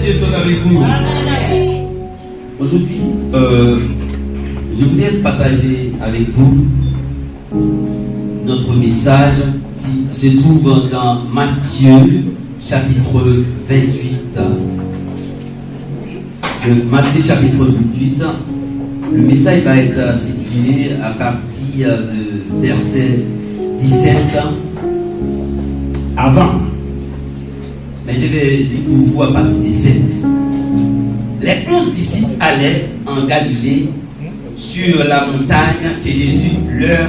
Dieu soit avec vous. Aujourd'hui, je voulais partager avec vous notre message qui se trouve dans Matthieu, chapitre 28. Matthieu, chapitre 28. Le message va être situé à partir de verset 17 avant. Mais je vais lire pour vous à partir des 16. Les 11 disciples allaient en Galilée sur la montagne que Jésus leur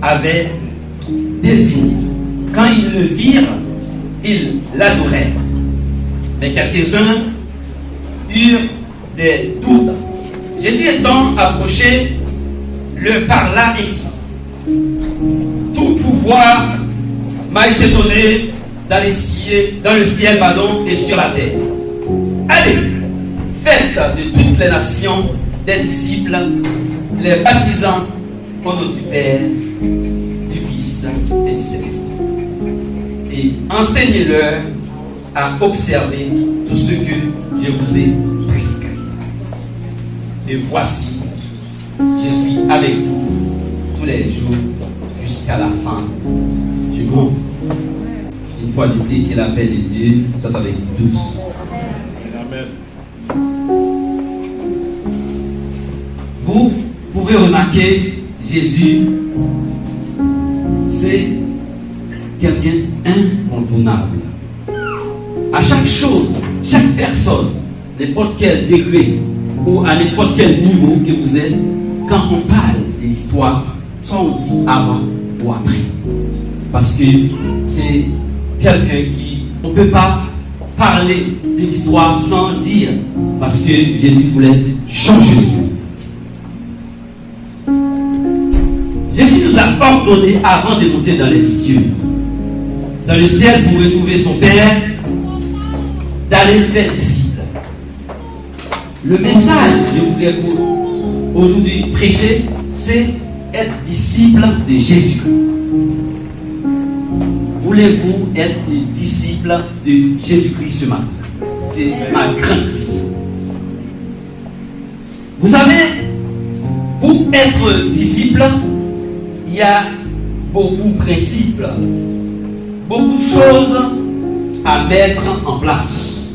avait désignée. Quand ils le virent, ils l'adorèrent. Mais quelques-uns eurent des doutes. Jésus étant approché, leur parla ainsi. Tout pouvoir m'a été donné dans le ciel et sur la terre. Allez, faites de toutes les nations des disciples, les baptisant au nom du Père, du Fils et du Saint-Esprit. Et enseignez-leur à observer tout ce que je vous ai prescrit. Et voici, je suis avec vous tous les jours jusqu'à la fin du monde. Une fois de plus, que la paix de Dieu soit avec vous tous. Amen. Vous pouvez remarquer, Jésus, c'est quelqu'un incontournable. À chaque chose, chaque personne, n'importe quel degré ou à n'importe quel niveau que vous êtes, quand on parle de l'histoire, soit on dit avant ou après. Parce que c'est quelqu'un qui, on ne peut pas parler de l'histoire sans dire, parce que Jésus voulait changer. Jésus nous a ordonné avant de monter dans les cieux, dans le ciel pour retrouver son Père, d'aller faire disciples. Le message que je voulais aujourd'hui prêcher, c'est être disciple de Jésus. Voulez-vous être des disciples de Jésus-Christ ce matin? C'est ma grande question. Vous savez, pour être disciple, il y a beaucoup de principes, beaucoup de choses à mettre en place.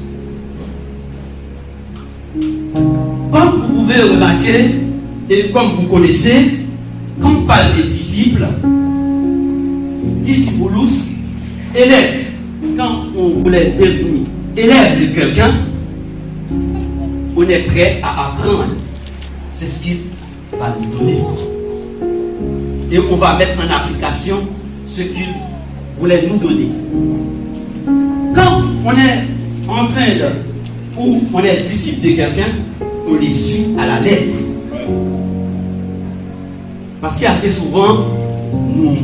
Comme vous pouvez remarquer, et comme vous connaissez, quand on parle des disciples, discipulus, élève, quand on voulait devenir élève de quelqu'un, on est prêt à apprendre. C'est ce qu'il va nous donner. Et on va mettre en application ce qu'il voulait nous donner. Quand on est en train de, ou on est disciple de quelqu'un, on les suit à la lettre. Parce qu'assez souvent, nous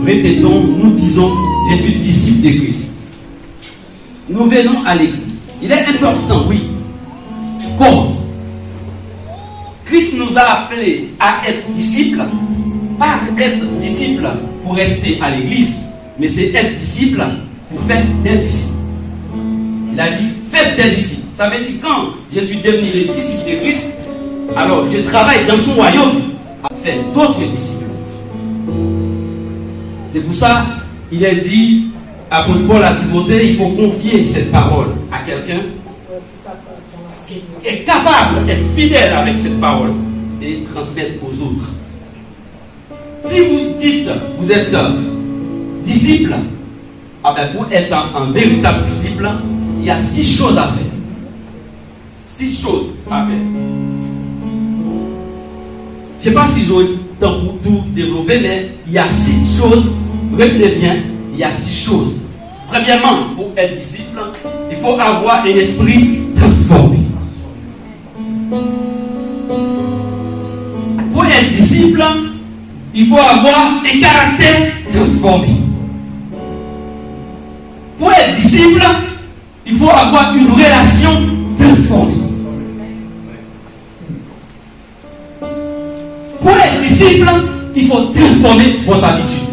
répétons, nous disons, je suis disciple de Christ. Nous venons à l'église. Il est important, oui. Comment? Christ nous a appelés à être disciples, pas être disciples pour rester à l'église, mais c'est être disciple pour faire des disciples. Il a dit, faites des disciples. Ça veut dire quand je suis devenu le disciple de Christ, alors je travaille dans son royaume à faire d'autres disciples. C'est pour ça qu'il est dit, apôtre Paul à Timothée, il faut confier cette parole à quelqu'un qui est capable d'être fidèle avec cette parole et transmettre aux autres. Si vous dites vous êtes disciple, pour être un véritable disciple, il y a 6 choses à faire. 6 choses à faire. Je ne sais pas si j'aurai le temps pour tout développer, mais il y a 6 choses. Retenez bien, il y a 6 choses. Premièrement, pour être disciple, il faut avoir un esprit transformé. Pour être disciple, il faut avoir un caractère transformé. Pour être disciple, il faut avoir une relation transformée. Pour être disciple, il faut transformer votre habitude.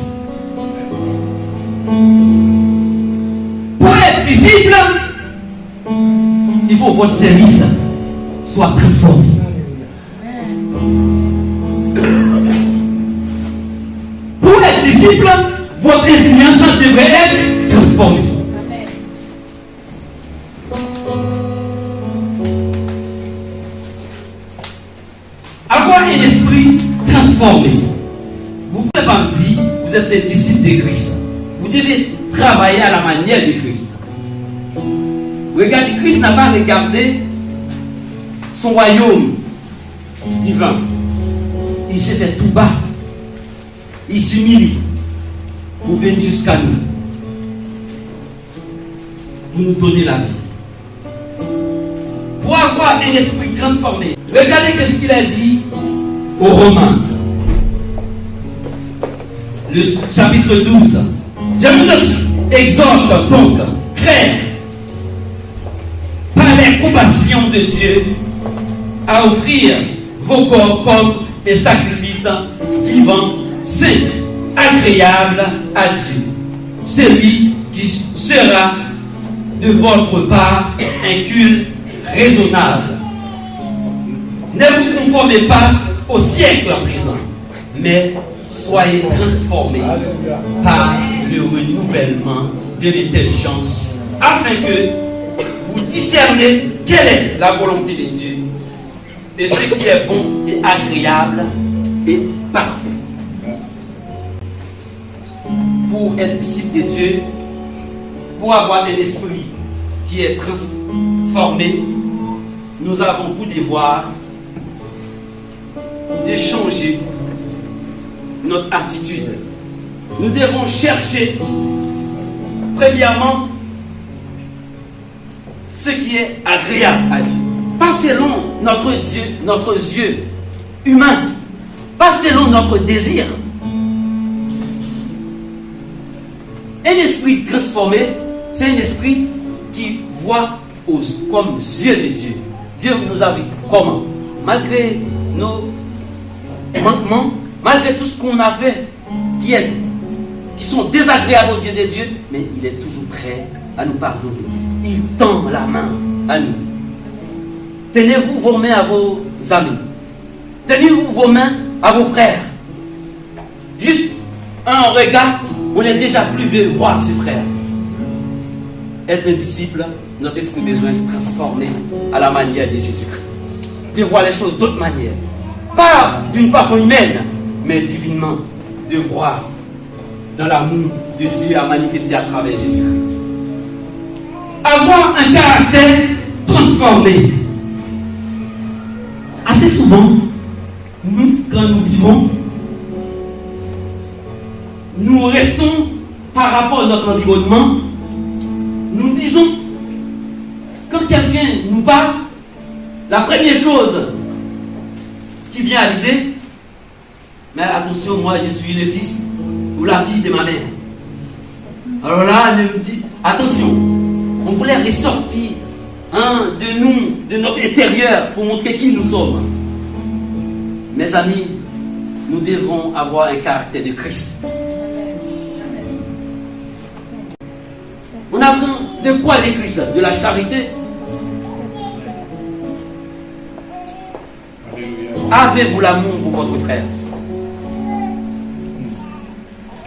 Pour être disciple, il faut que votre service soit transformé. Pour être disciple, votre influence devrait être transformée. Avoir un esprit transformé. Vous ne pouvez pas me dire, vous êtes les disciples de Christ. Vous devez travailler à la manière de Christ. Regardez, Christ n'a pas regardé son royaume divin. Il s'est fait tout bas. Il s'humilie pour venir jusqu'à nous. Pour nous donner la vie. Pour avoir un esprit transformé. Regardez ce qu'il a dit aux Romains. Le chapitre 12. Je vous exhorte donc, frères, par la compassion de Dieu, à offrir vos corps comme des sacrifices vivants, saints, agréables à Dieu. Celui qui sera de votre part un culte raisonnable. Ne vous conformez pas au siècle présent, mais soyez transformés par le renouvellement de l'intelligence, afin que vous discernez quelle est la volonté de Dieu et ce qui est bon et agréable et parfait. Pour être disciple de Dieu, pour avoir un esprit qui est transformé, nous avons pour devoir de changer notre attitude. Nous devons chercher, premièrement, ce qui est agréable à Dieu. Pas selon notre Dieu, notre yeux humain, pas selon notre désir. Un esprit transformé, c'est un esprit qui voit comme yeux de Dieu. Dieu nous a vu comment? Malgré nos manquements, malgré tout ce qu'on a fait, qui sont désagréables aux yeux de Dieu, mais il est toujours prêt à nous pardonner. Il tend la main à nous. Tenez-vous vos mains à vos amis. Tenez-vous vos mains à vos frères. Juste un regard, on est déjà plus vieux de voir ses frères. Être un disciple, notre esprit a besoin de transformer à la manière de Jésus-Christ. De voir les choses d'autre manière. Pas d'une façon humaine, mais divinement. De voir dans l'amour de Dieu à manifester à travers Jésus-Christ. Avoir un caractère transformé. Assez souvent, nous, quand nous vivons, nous restons par rapport à notre environnement. Nous disons, quand quelqu'un nous parle, la première chose qui vient à l'idée, mais attention, moi je suis le fils ou la fille de ma mère. Alors là, elle me dit, attention, on voulait ressortir de nous, de notre intérieur, pour montrer qui nous sommes. Mes amis, nous devons avoir un caractère de Christ. On a besoin de quoi de Christ? De la charité. Avez-vous l'amour pour votre frère?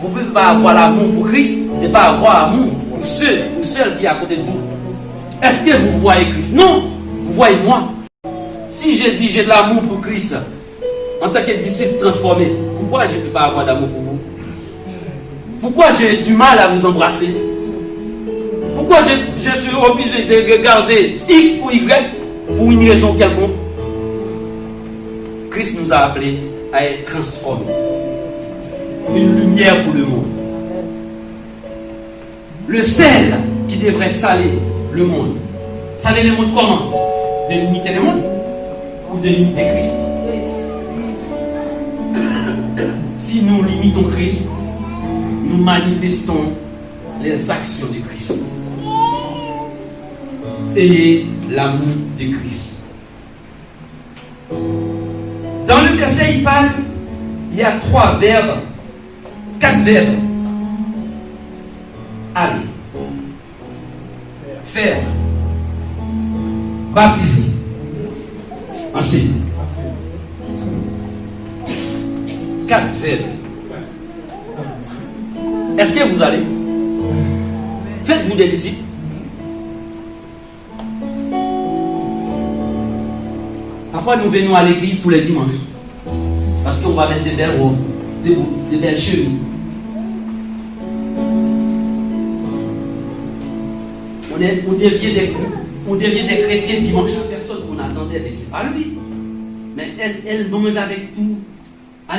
Vous ne pouvez pas avoir l'amour pour Christ et pas avoir l'amour pour ceux ou celles qui sont à côté de vous. Est-ce que vous voyez Christ? Non, vous voyez moi. Si je dis j'ai de l'amour pour Christ en tant que disciple transformé, pourquoi je ne peux pas avoir d'amour pour vous? Pourquoi j'ai du mal à vous embrasser? Pourquoi je suis obligé de regarder X ou Y pour une raison quelconque? Christ nous a appelés à être transformés. Une lumière pour le monde. Le sel qui devrait saler le monde. Saler le monde comment? De limiter le monde ou de limiter Christ? Si nous limitons Christ, nous manifestons les actions de Christ. Ayez l'amour de Christ. Dans le verset, il parle, il y a 3 verbes, 4 verbes. Aller, faire baptisés. Enseignez. 4 verbes. Est-ce que vous allez? Faites-vous des disciples. Parfois, nous venons à l'église tous les dimanches. Parce qu'on va mettre des belles robes, des belles chemises. On devient des chrétiens dimanche. Personne qu'on attendait, c'est pas lui. Mais elle mange avec tout, à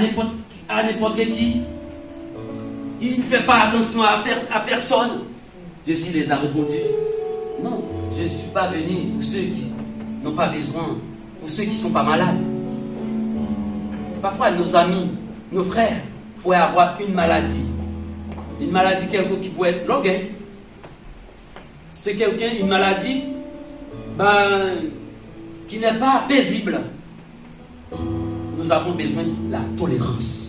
n'importe qui. Il ne fait pas attention à personne. Jésus les a répondu: non, je ne suis pas venu pour ceux qui n'ont pas besoin, pour ceux qui ne sont pas malades. Parfois, nos amis, nos frères pourraient avoir une maladie quelconque qui pourrait être longue. C'est quelqu'un, une maladie qui n'est pas paisible. Nous avons besoin de la tolérance.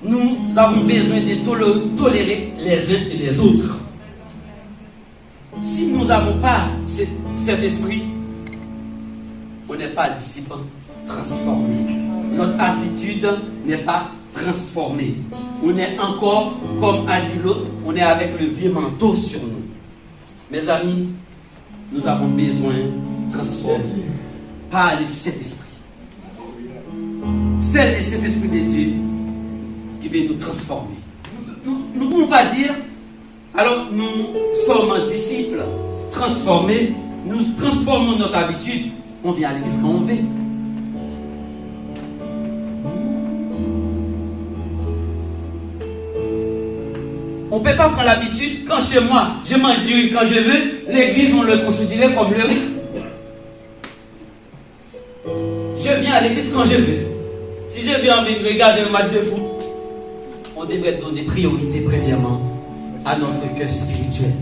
Nous avons besoin de tolérer les uns et les autres. Si nous n'avons pas cet esprit, on n'est pas disciple transformé. Notre attitude n'est pas transformée. On est encore, comme a dit l'autre, on est avec le vieux manteau sur nous. Mes amis, nous avons besoin de transformer par le Saint-Esprit. C'est le Saint-Esprit de Dieu qui veut nous transformer. Nous ne pouvons pas dire, alors nous sommes disciples transformés, nous transformons notre habitude, on vient à l'église quand on veut. On ne peut pas prendre l'habitude, quand chez moi, je mange du riz quand je veux, l'église, on le considère comme le riz. Je viens à l'église quand je veux. Si j'ai envie de regarder un match de foot, on devrait donner priorité premièrement à notre cœur spirituel,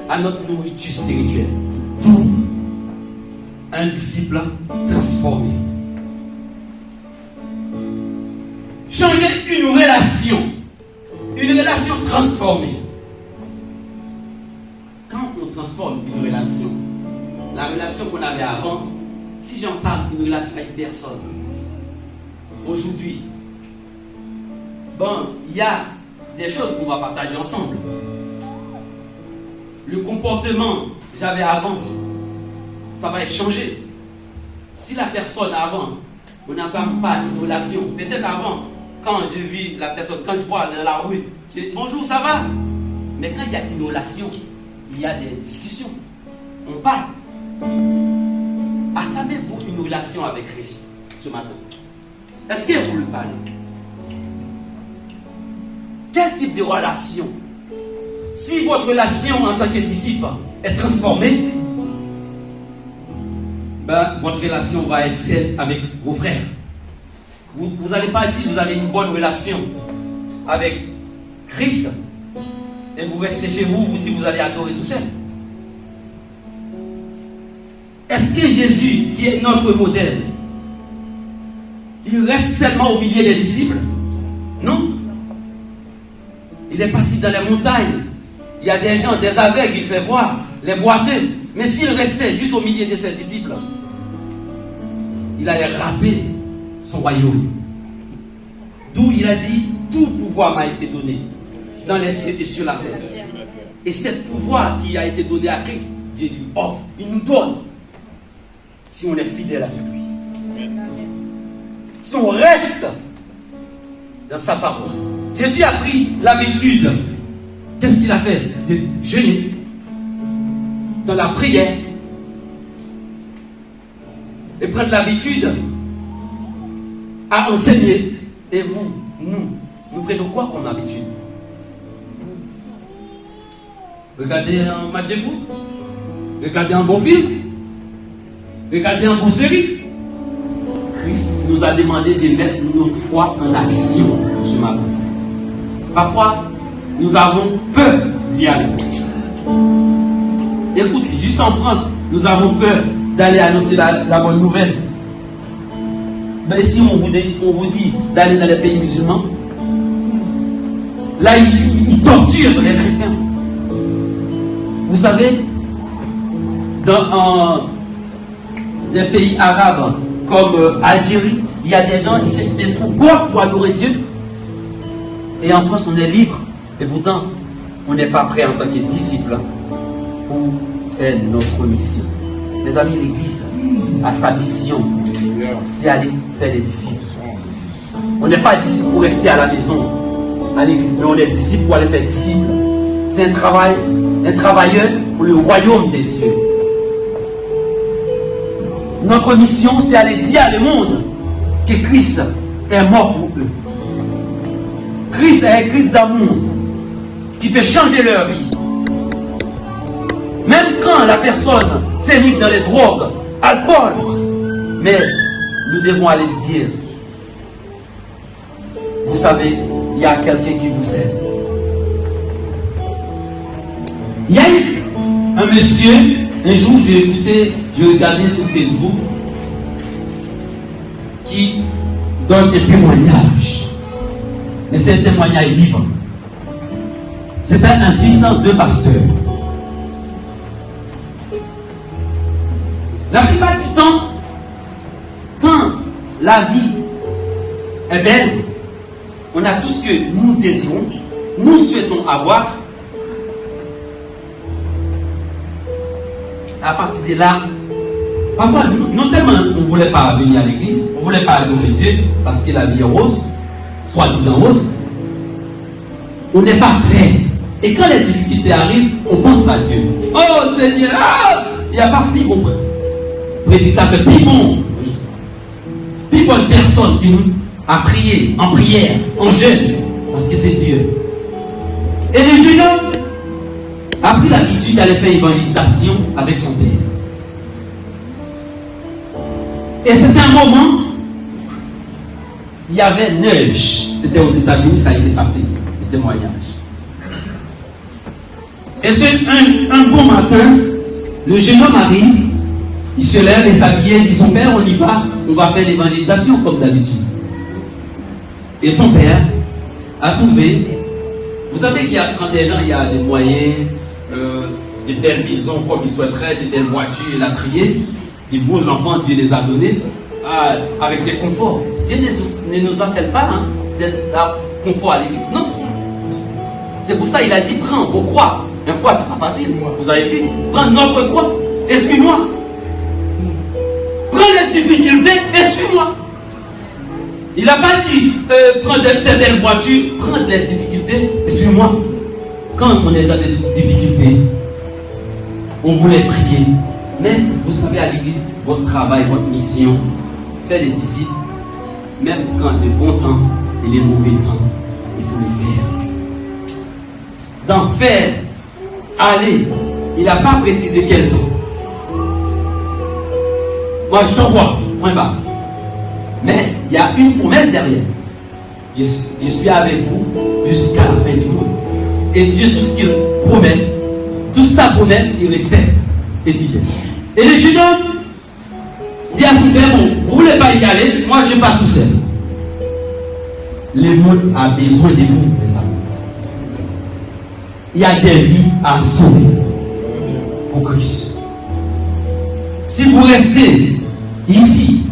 à notre nourriture spirituelle. Tout un disciple transformé. Changer une relation transformée. Quand on transforme une relation, la relation qu'on avait avant, si j'entame une relation avec personne, aujourd'hui, il y a des choses qu'on va partager ensemble. Le comportement que j'avais avant, ça va changer. Si la personne avant, on n'entame pas une relation, peut-être avant, quand je vis la personne, quand je vois dans la rue, je dis bonjour, ça va? Mais quand il y a une relation, il y a des discussions. On parle. Entamez-vous une relation avec Christ ce matin? Est-ce que vous lui parlez? Quel type de relation? Si votre relation en tant que disciple est transformée, votre relation va être celle avec vos frères. Vous n'allez pas dire que vous avez une bonne relation avec Christ et vous restez chez vous, vous dites que vous allez adorer tout seul. Est-ce que Jésus, qui est notre modèle, il reste seulement au milieu des disciples? Non. Il est parti dans les montagnes. Il y a des gens, des aveugles, il fait voir, les boiteux. Mais s'il restait juste au milieu de ses disciples, il allait rater son royaume. D'où il a dit, tout pouvoir m'a été donné dans les cieux et sur la terre. Et ce pouvoir qui a été donné à Christ, Dieu lui offre, il nous donne, si on est fidèle avec lui. Si on reste dans sa parole. Jésus a pris l'habitude. Qu'est-ce qu'il a fait? De jeûner dans la prière et prendre l'habitude à enseigner. Et vous, nous prenons quoi comme habitude? Regardez un match de foot, regardez un bon film, regardez un bon série. Christ nous a demandé de mettre notre foi en action ce matin. Parfois, nous avons peur d'y aller. Écoute, juste en France, nous avons peur d'aller annoncer la bonne nouvelle. Mais si on vous dit d'aller dans les pays musulmans, là, ils torturent les chrétiens. Vous savez, dans des pays arabes comme Algérie, il y a des gens, ils cherchent des trous pour adorer Dieu. Et en France, on est libre. Et pourtant, on n'est pas prêt en tant que disciple pour faire notre mission. Les amis, l'Église a sa mission, c'est aller faire des disciples. On n'est pas disciple pour rester à la maison, à l'église, mais on est disciple pour aller faire disciple. C'est un travailleur pour le royaume des cieux. Notre mission, c'est aller dire à le monde que Christ est mort pour eux. Christ est un Christ d'amour qui peut changer leur vie. Même quand la personne s'émigre dans les drogues, alcool, mais nous devons aller dire, vous savez, il y a quelqu'un qui vous aime. Il y a eu un monsieur, un jour j'ai regardé sur Facebook, qui donne des témoignages. Mais c'est un témoignage vivant. C'était un fils de pasteur. La plupart du temps, quand la vie est belle, on a tout ce que nous désirons, nous souhaitons avoir. À partir de là, parfois, non seulement on ne voulait pas venir à l'église, on ne voulait pas adorer Dieu parce que la vie est rose, soi-disant rose, on n'est pas prêt. Et quand les difficultés arrivent, on pense à Dieu. Oh Seigneur, il n'y a pas plus bon prédicateur, plus bonne personne qui nous a prié en prière, en jeûne, parce que c'est Dieu. Et le jeune homme a pris l'habitude d'aller faire évangélisation avec son père. Et c'était un moment, il y avait neige. C'était aux États-Unis, ça a été passé, le témoignage. Et un bon matin, le jeune homme arrive, il se lève et s'habille, il dit son père, on y va, on va faire l'évangélisation comme d'habitude. Et son père a trouvé, vous savez qu'il y a, quand des gens, il y a des moyens, des belles maisons comme ils souhaiteraient, des belles voitures, il a trié, des beaux enfants, Dieu les a donnés, avec des conforts. Dieu ne nous appelle pas d'être confort à l'église, non. C'est pour ça qu'il a dit, prends vos croix. Un croix, c'est pas facile, vous avez vu. Prends notre croix, et suis-moi. Prends les difficultés, et suis-moi. Il n'a pas dit, prends des belles voitures, prends les difficultés, et suis-moi. Quand on est dans des difficultés, on voulait prier. Mais vous savez, à l'église, votre travail, votre mission, faire des disciples, même quand les bons temps et les mauvais temps, il faut les faire. D'en faire, aller, il n'a pas précisé quel temps. Moi, je t'envoie, point bas. Mais il y a une promesse derrière. Je suis avec vous jusqu'à la fin du monde. Et Dieu, tout ce qu'il promet, toute sa promesse, il respecte. Évidemment. Et le jeune homme dit à son père, bon, vous ne voulez pas y aller, moi je ne vais pas tout seul. Le monde a besoin de vous, mes amis. Il y a des vies à sauver pour Christ. Si vous restez ici,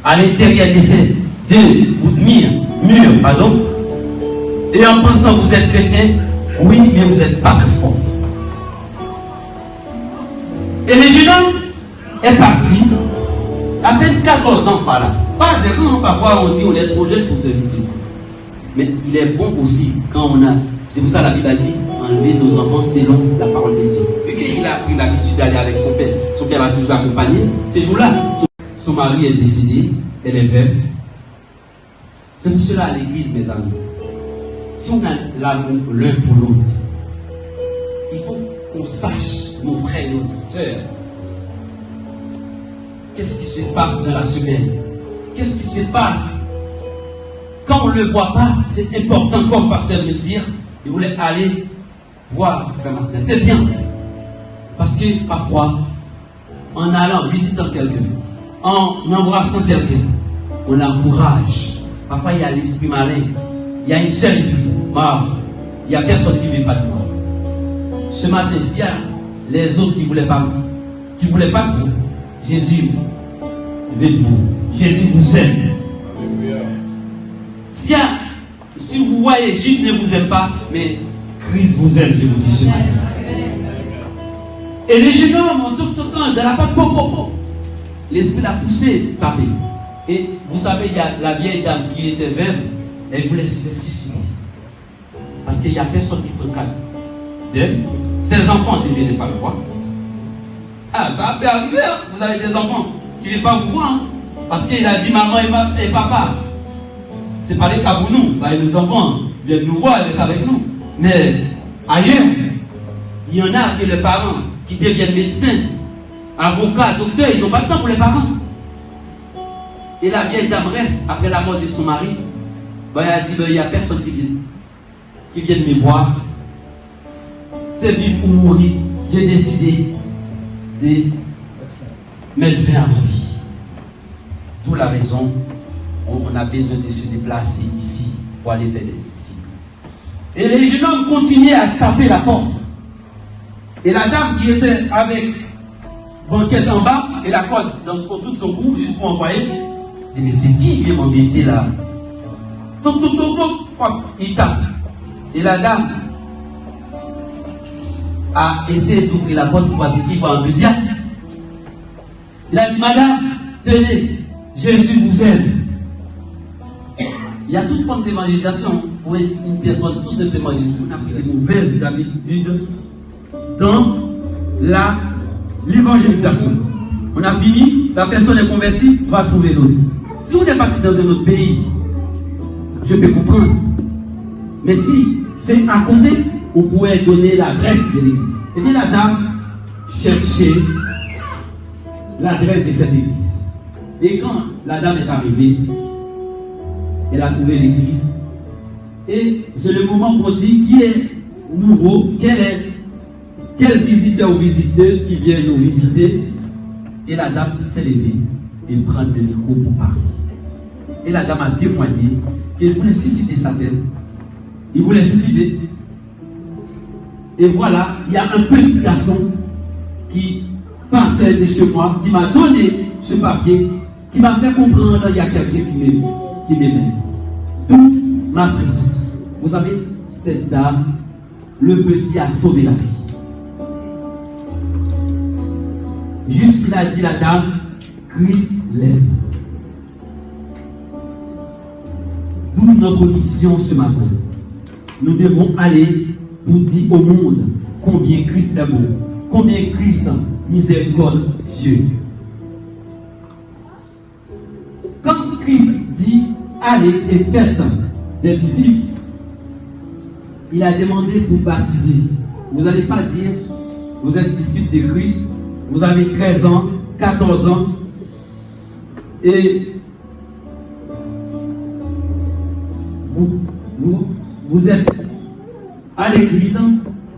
à l'intérieur de ces deux murs, et en pensant que vous êtes chrétien, oui, mais vous n'êtes pas transformé. Et le jeune homme est parti, à peine 14 ans par là. Pas de quand parfois on dit on est trop jeune pour servir Dieu. Mais il est bon aussi quand on a. C'est pour ça que la Bible a dit enlever nos enfants selon la parole de Dieu. Et qu'il a pris l'habitude d'aller avec son père l'a toujours accompagné. Ces jours-là, son mari est décédé, elle est veuve. C'est pour cela à l'église, mes amis. Si on a l'amour l'un pour l'autre, il faut qu'on sache, nos frères et nos sœurs, qu'est-ce qui se passe dans la semaine, qu'est-ce qui se passe quand on ne le voit pas. C'est important, comme le pasteur vient de dire, il voulait aller voir frère Marcelin. C'est bien, parce que parfois, en allant visitant quelqu'un, en embrassant quelqu'un, on encourage. Parfois, il y a l'esprit malin, il y a une seule esprit. Il n'y a personne qui ne veut pas de moi. Ce matin, s'il y a les autres qui ne voulaient pas qui ne voulait pas de vous. Jésus veut de vous. Jésus vous aime. Si vous voyez, Jude ne vous aime pas, mais Christ vous aime, je vous dis ce matin. Et les jeunes hommes, en tout temps, de la part, l'esprit l'a poussé, taper. Et vous savez, il y a la vieille dame qui était veuve, elle voulait se faire suicider. Parce qu'il n'y a personne qui peut calmer d'elle. Ses enfants ne viennent pas le voir. Ah, ça peut arriver, hein? Vous avez des enfants qui ne viennent pas vous voir. Hein? Parce qu'il a dit maman et papa. C'est pas les cas pour nous. Bah, les enfants viennent nous voir, ils restent avec nous. Mais ailleurs, il y en a que les parents qui deviennent médecins, avocats, docteurs, ils n'ont pas le temps pour les parents. Et la vieille dame reste après la mort de son mari. Bah, elle a dit, il n'y a personne qui vient me voir. C'est vivre ou mourir. J'ai décidé de mettre fin à ma vie. D'où la raison, on a besoin de se déplacer ici pour aller faire des disciples. Et les jeunes hommes continuaient à taper la porte. Et la dame qui était avec banquette en bas et la corde pour tout son cou, juste pour envoyer, dit, mais c'est qui vient m'embêter là? Toc, toc, toc, toc, frappe, il tape. Et la dame a essayé d'ouvrir la porte pour voir ce qu'il va en dire. Il a dit, madame, tenez, Jésus vous aime. Il y a toute forme d'évangélisation pour une personne, tout simplement Jésus. On a fait des mauvaises habitudes dans l'évangélisation. On a fini, la personne est convertie, va trouver l'autre. Si on est parti dans un autre pays, je peux comprendre. Mais si c'est à côté, on pourrait donner l'adresse de l'église. Et bien la dame cherchait l'adresse de cette église. Et quand la dame est arrivée, elle a trouvé l'église. Et c'est le moment pour dire qui est nouveau, quel visiteur ou visiteuse qui vient nous visiter. Et la dame s'est levée et prend le micro pour parler. Et la dame a témoigné qu'il voulait susciter sa tête. Il voulait susciter. Et voilà, il y a un petit garçon qui passait de chez moi, qui m'a donné ce papier, qui m'a fait comprendre qu'il y a quelqu'un qui m'aimait. D'où ma présence. Vous savez, cette dame, le petit a sauvé la vie. Juste qu'il a dit la dame, Christ l'aime. D'où notre mission ce matin. Nous devons aller pour dire au monde combien Christ est bon, combien Christ miséricorde Dieu. Quand Christ dit allez et faites des disciples, il a demandé pour baptiser. Vous n'allez pas dire vous êtes disciple de Christ, vous avez 13 ans, 14 ans et vous êtes à l'église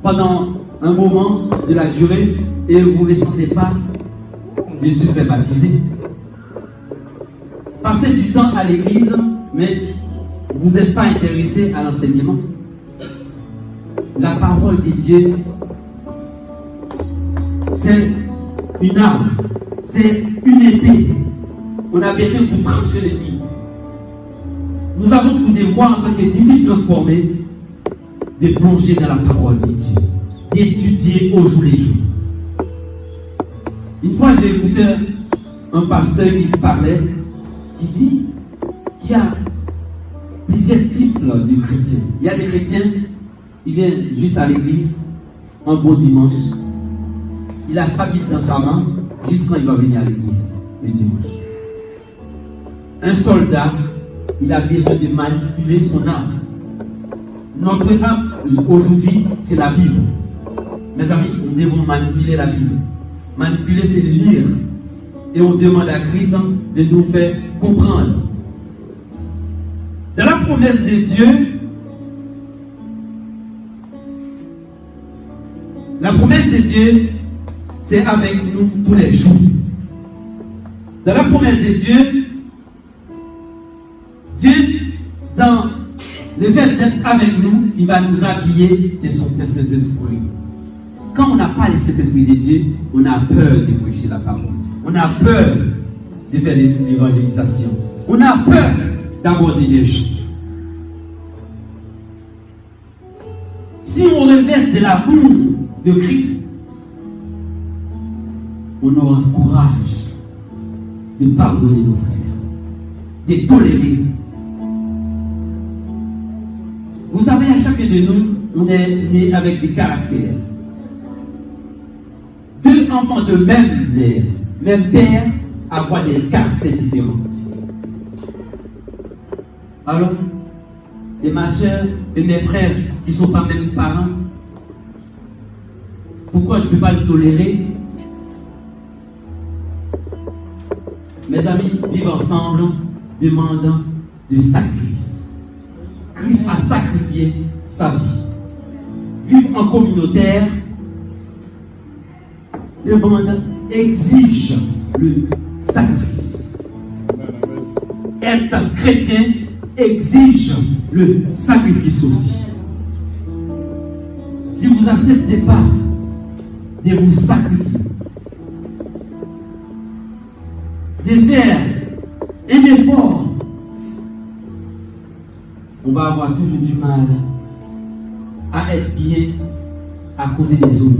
pendant un moment de la durée et vous ne ressentez pas de se faire baptiser. Passez du temps à l'église, mais vous n'êtes pas intéressé à l'enseignement. La parole de Dieu, c'est une arme, c'est une épée. On a besoin pour trancher l'ennemi. Nous avons pour devoir en tant que disciples transformés de plonger dans la parole de Dieu, d'étudier au jour le jour. Une fois, j'ai écouté un pasteur qui parlait, qui dit qu'il y a plusieurs types de chrétiens. Il y a des chrétiens, ils viennent juste à l'église, un beau dimanche. Il a sa Bible dans sa main, juste quand il va venir à l'église, le dimanche. Un soldat, il a besoin de manipuler son âme. Notre âme, aujourd'hui, c'est la Bible. Mes amis, nous devons manipuler la Bible. Manipuler, c'est de lire. Et on demande à Christ de nous faire comprendre. Dans la promesse de Dieu, la promesse de Dieu, c'est avec nous tous les jours. Dans la promesse de Dieu, Dieu, dans le fait d'être avec nous, il va nous habiller de son Saint-Esprit. quand on n'a pas le Saint-Esprit de Dieu, on a peur de prêcher la parole. On a peur de faire l'évangélisation. On a peur d'aborder les gens. Si on revêt de l'amour de Christ, on aura courage de pardonner nos frères, de tolérer. Vous savez, à chacun de nous, on est né avec des caractères. Deux enfants de même mère, même père, avoir des caractères différents. Alors, et ma soeur et mes frères, ils ne sont pas même parents. Pourquoi je ne peux pas le tolérer? Mes amis, vivre ensemble demande de sacrifice. Christ a sacrifié sa vie. Vivre en communautaire demande, exige le sacrifice. Être chrétien exige le sacrifice aussi. Si vous n'acceptez pas de vous sacrifier, de faire un effort, on va avoir toujours du mal à être bien à côté des autres.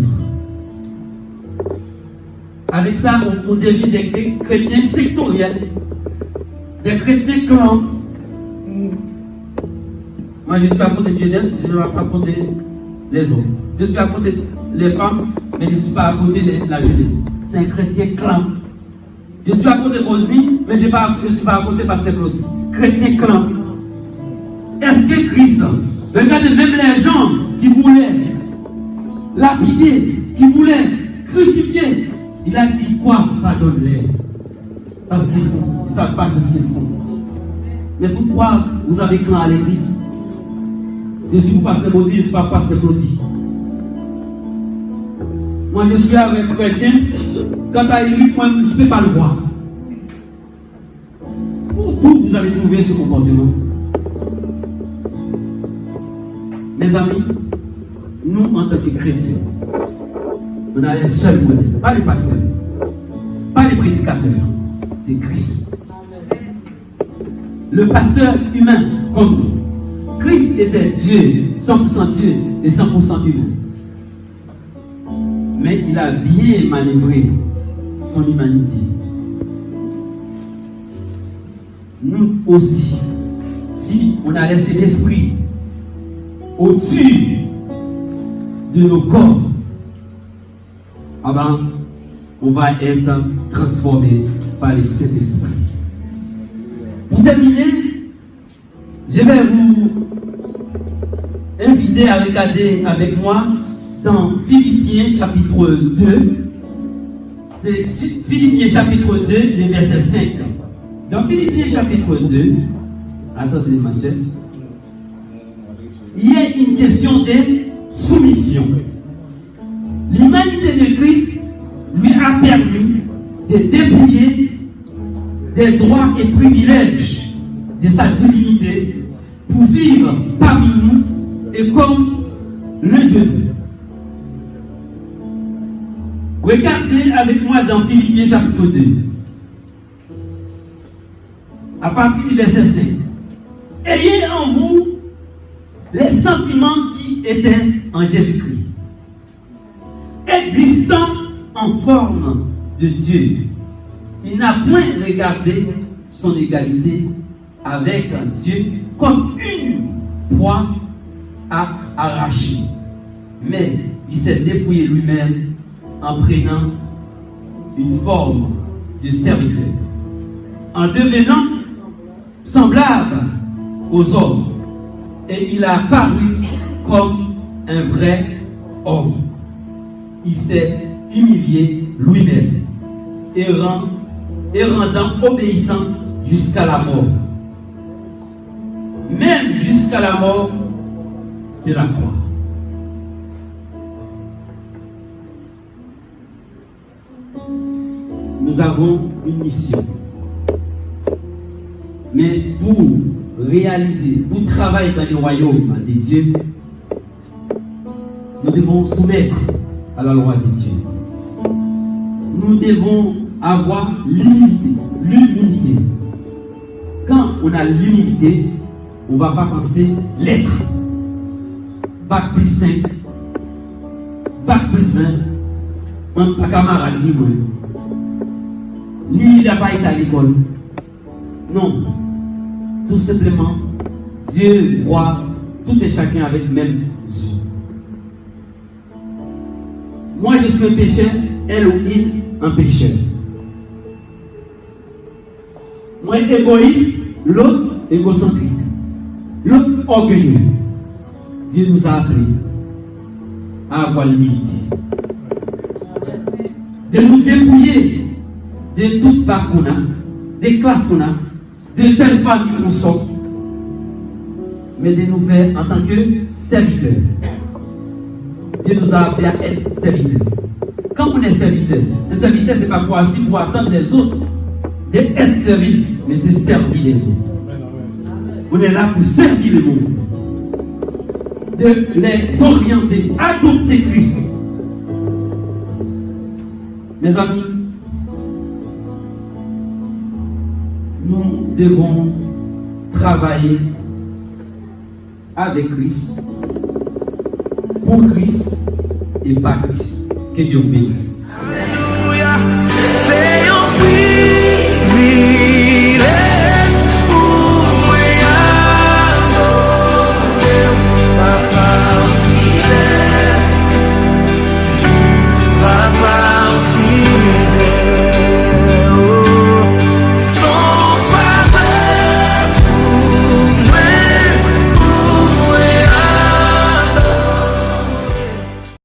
Avec ça, on devient des chrétiens sectoriels, des chrétiens clans. Moi, je suis à côté de jeunesse, je ne suis pas à côté des autres. Je suis à côté des femmes, mais je ne suis pas à côté de la jeunesse. C'est un chrétien clan. Je suis à côté de Rosely, mais je ne suis pas à côté de Pasteur Claudie. Chrétien clan. Est-ce que Christ, regardez même les gens qui voulaient lapider, qui voulaient crucifier, il a dit quoi? Pardonne-les. Parce qu'ils ne savent pas ce qu'ils font. Mais pourquoi vous avez clan à l'église? Je suis Pasteur Claudie, je ne suis pas Pasteur Claudie. Moi je suis avec chrétien, quand à l'église, moi je ne peux pas le voir. Où vous avez trouvé ce comportement? Mes amis, nous en tant que chrétiens, on a un seul modèle, pas les pasteurs, pas les prédicateurs, c'est Christ. Le pasteur humain comme nous. Christ était Dieu, 100% Dieu et 100% humain. Mais il a bien manœuvré son humanité. Nous aussi, si on a laissé l'esprit au-dessus de nos corps, avant, on va être transformé par le Saint-Esprit. Pour terminer, je vais vous inviter à regarder avec moi dans Philippiens chapitre 2. C'est Philippiens chapitre 2, le verset 5. Dans Philippiens chapitre 2, attendez ma soeur, il y a une question de soumission. L'humanité de Christ lui a permis de dépouiller des droits et privilèges de sa divinité pour vivre parmi nous et comme l'un de nous. Regardez avec moi dans Philippiens chapitre 2, à partir du verset 5. Ayez en vous les sentiments qui étaient en Jésus-Christ, existant en forme de Dieu. Il n'a point regardé son égalité avec Dieu comme une proie à arracher, mais il s'est dépouillé lui-même en prenant une forme de serviteur, en devenant semblable aux hommes, et il a paru comme un vrai homme. Il s'est humilié lui-même et rendant obéissant jusqu'à la mort, même jusqu'à la mort de la croix. Nous avons une mission. Mais pour réaliser, pour travailler dans le royaume de Dieu, nous devons soumettre à la loi de Dieu. Nous devons avoir l'humilité. Quand on a l'humilité, on ne va pas penser l'être. Bac plus 5, bac plus 20, un camarade ni moi. Ni il n'a pas été à l'école. Non. Tout simplement, Dieu voit tout et chacun avec le même yeux. Moi je suis un pécheur, elle ou il un pécheur. Moi égoïste, l'autre égocentrique, l'autre orgueilleux. Dieu nous a appelés à avoir l'humilité, de nous dépouiller de toute part qu'on a, des classes qu'on a, de telle famille nous sommes, mais de nous faire en tant que serviteurs. Dieu nous a appelés à être serviteurs. Quand on est serviteur, le serviteur, ce n'est pas pour assis pour attendre les autres d'être servi, mais c'est servir les autres. On est là pour servir le monde, de les orienter, adopter Christ. Mes amis, nous devons travailler avec Christ, pour Christ et pas Christ. Que Dieu bénisse.